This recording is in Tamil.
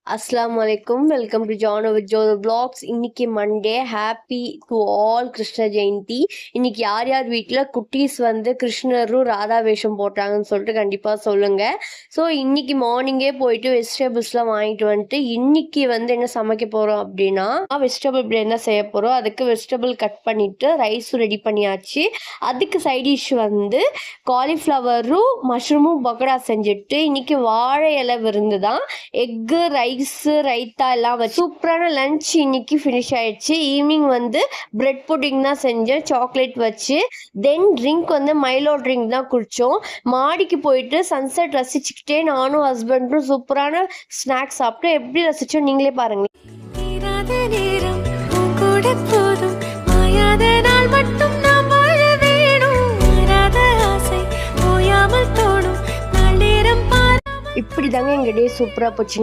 அஸ்ஸலாமு அலைக்கும். வெல்கம் டு ஜானோ வித் ஜோனோ வ்ளாக்ஸ். இன்னைக்கு Monday. Happy to all Krishna Jayanthi. இன்னைக்கு யார் யார் வீட்டில் குட்டீஸ் வந்து கிருஷ்ணரும் ராதா வேஷம் போட்டாங்கன்னு சொல்லிட்டு கண்டிப்பாக சொல்லுங்க. ஸோ இன்னைக்கு மார்னிங்கே போயிட்டு வெஜிடபிள்ஸ்லாம் வாங்கிட்டு வந்துட்டு இன்னைக்கு வந்து என்ன சமைக்க போகிறோம் அப்படின்னா வெஜிடபிள் பிரியாணி தான் செய்ய போகிறோம். அதுக்கு வெஜிடபிள் கட் பண்ணிட்டு ரைஸும் ரெடி பண்ணியாச்சு. அதுக்கு சைட் டிஷ் வந்து காலிஃப்ளவரும் மஷ்ரூமும் பக்கோடா செஞ்சுட்டு இன்னைக்கு வாழை இலை விருந்து தான். எக்கு ரைத்தா எல்லாம் வச்சு சூப்பரான லஞ்ச் இன்னைக்கு ஃபினிஷ் ஆயிடுச்சு. ஈவினிங் வந்து பிரெட் புட்டிங் தான் செஞ்சேன் சாக்லேட் வச்சு. தென் ட்ரிங்க் வந்து மைலோ ட்ரிங்க் தான் குடித்தோம். மாடிக்கு போயிட்டு சன்செட் ரசிச்சுக்கிட்டே நானும் ஹஸ்பண்டும் சூப்பரான ஸ்நாக்ஸ் சாப்பிட்டு எப்படி ரசிச்சோம் நீங்களே பாருங்க. இப்படி தாங்க எங்கள் டே சூப்பராக போச்சு.